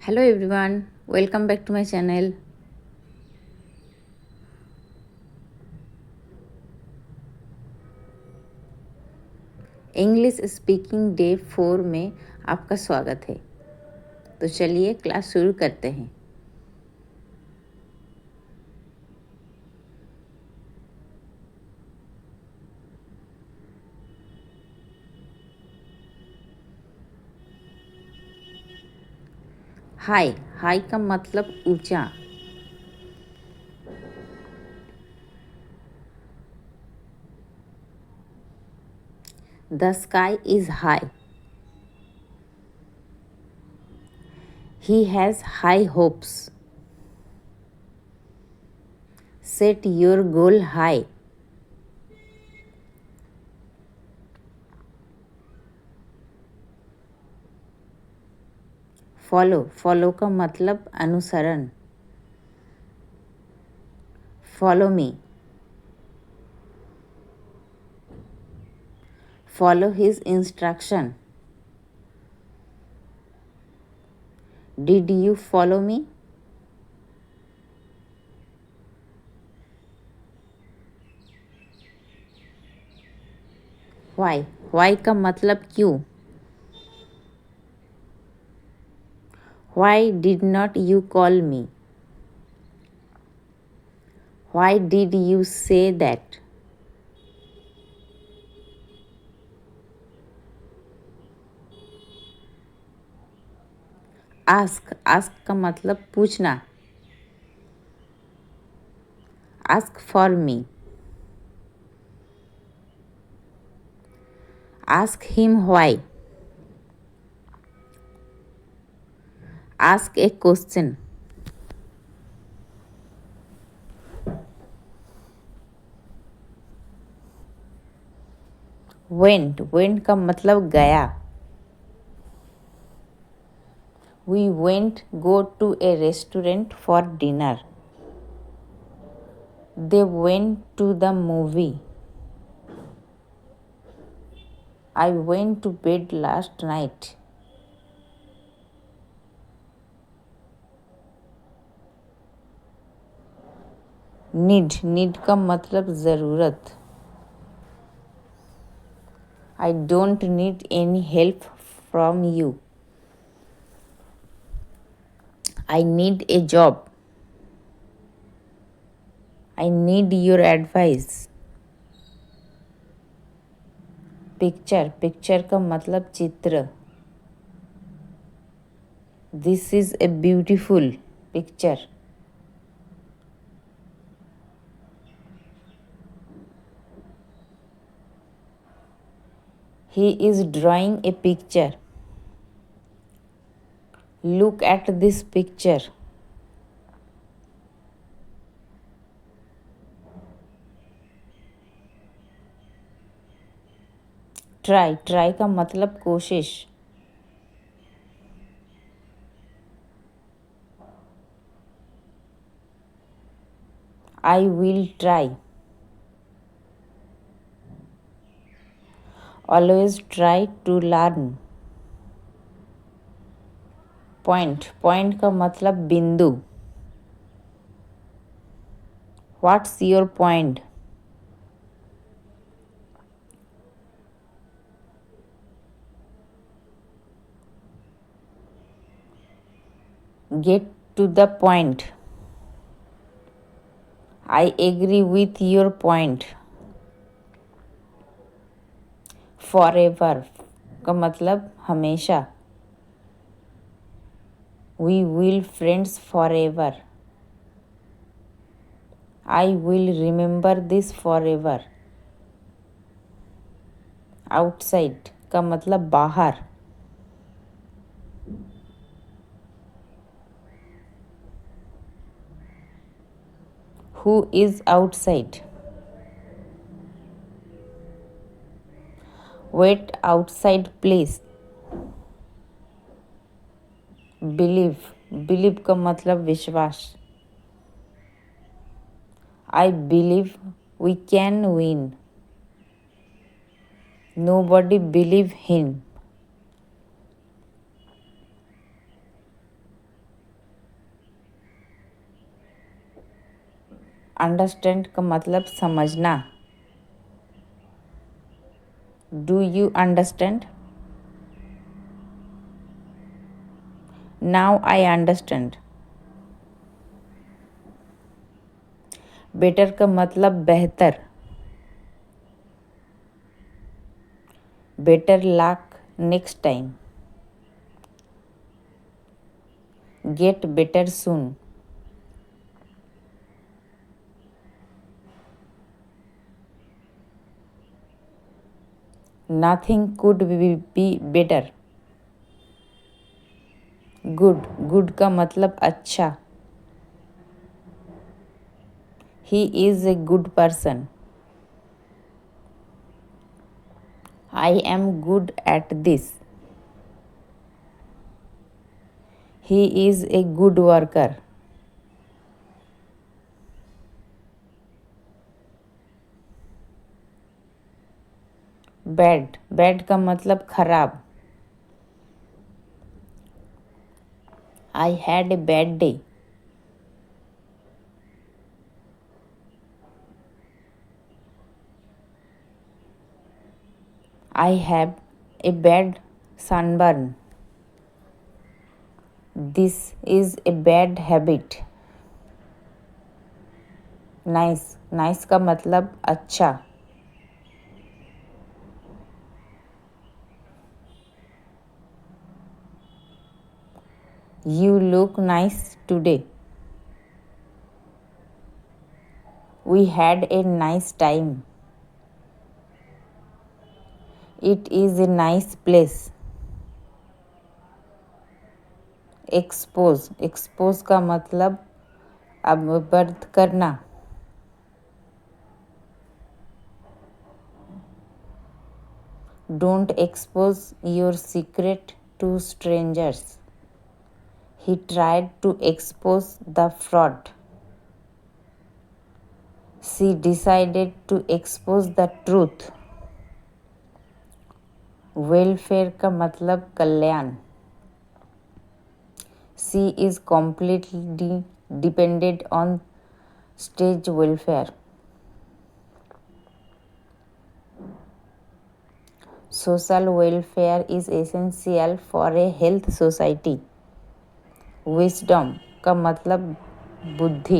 Hello everyone, welcome back to my channel. English speaking day 4 में आपका स्वागत है। तो चलिए क्लास शुरू करते हैं। हाई हाई का मतलब ऊंचा। The sky is high. He has high hopes. Set your goal high. Follow follow का मतलब अनुसरण। Follow me. Follow his instruction. Did you follow me? Why why का मतलब क्यों। Why did not you call me? Why did you say that? Ask का मतलब पूछना। Ask for me. Ask him why. Ask a question. Went का मतलब गया। We went go to a restaurant for dinner. They went to the movie. I went to bed last night. Need का मतलब ज़रूरत। I don't need any help from you. I need a job. I need your advice. Picture का मतलब चित्र। This is a beautiful picture. He is drawing a picture. Look at this picture. Try का मतलब कोशिश। I will try. Always try to learn. Point का मतलब बिंदु। What's your point? Get to the point. I agree with your point. Forever का मतलब हमेशा। We will friends forever. I will remember this forever. Outside का मतलब बाहर। Who is outside? Wait outside please. Believe का मतलब विश्वास। I believe we can win. Nobody believe him. Understand का मतलब समझना। Do you understand? Now I understand. Better का मतलब बेहतर। Better luck next time. Get better soon. Nothing could be better. Good, good का मतलब अच्छा। He is a good person. I am good at this. He is a good worker. Bad, bad का मतलब खराब। I had a bad day. I have a bad sunburn. This is a bad habit. Nice, nice का मतलब अच्छा। You look nice today. We had a nice time. It is a nice place. Expose, expose का मतलब अवगत करना। Don't expose your secret to strangers. He tried to expose the fraud. She decided to expose the truth. Welfare का मतलब कल्याण। She is completely dependent on state welfare. Social welfare is essential for a health society. Wisdom का मतलब बुद्धि।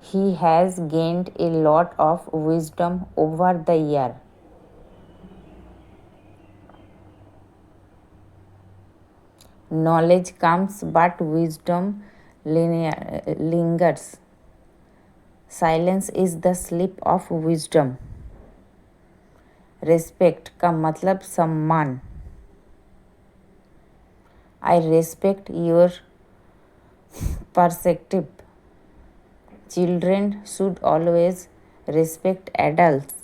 He has gained a lot of wisdom over the year. Knowledge comes but wisdom lingers. Silence is the slip of wisdom. Respect का मतलब सम्मान। I respect your perspective. Children should always respect adults.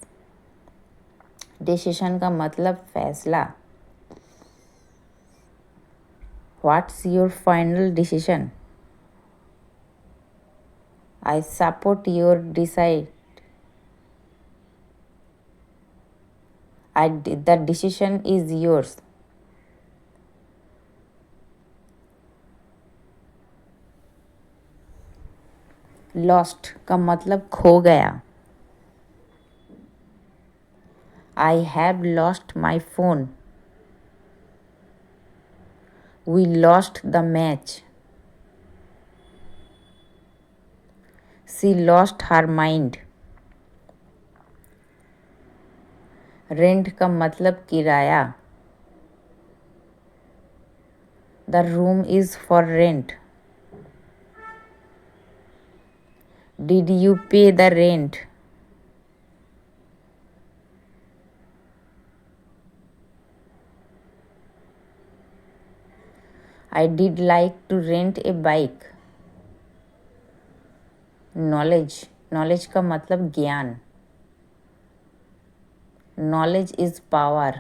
Decision का मतलब फैसला। What's your final decision? I support your decide. The decision is yours. Lost का मतलब खो गया। I have lost my phone. We lost the match. She lost her mind. Rent का मतलब किराया। The room is for rent. Did you pay the rent? I did like to rent a bike. Knowledge, knowledge का मतलब ज्ञान। Knowledge is power.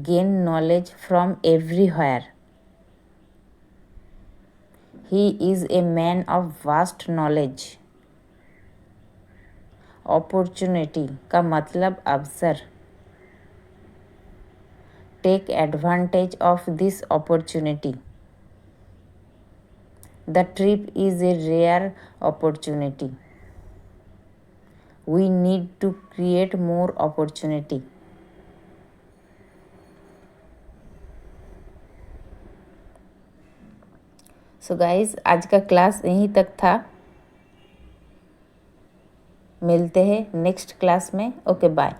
Gain knowledge from everywhere. He is a man of vast knowledge. Opportunity का मतलब अवसर। take advantage of this opportunity. The trip is a rare opportunity. We need to create more opportunity. So guys, आज का class यहीं तक था। मिलते हैं नेक्स्ट क्लास में। Okay bye.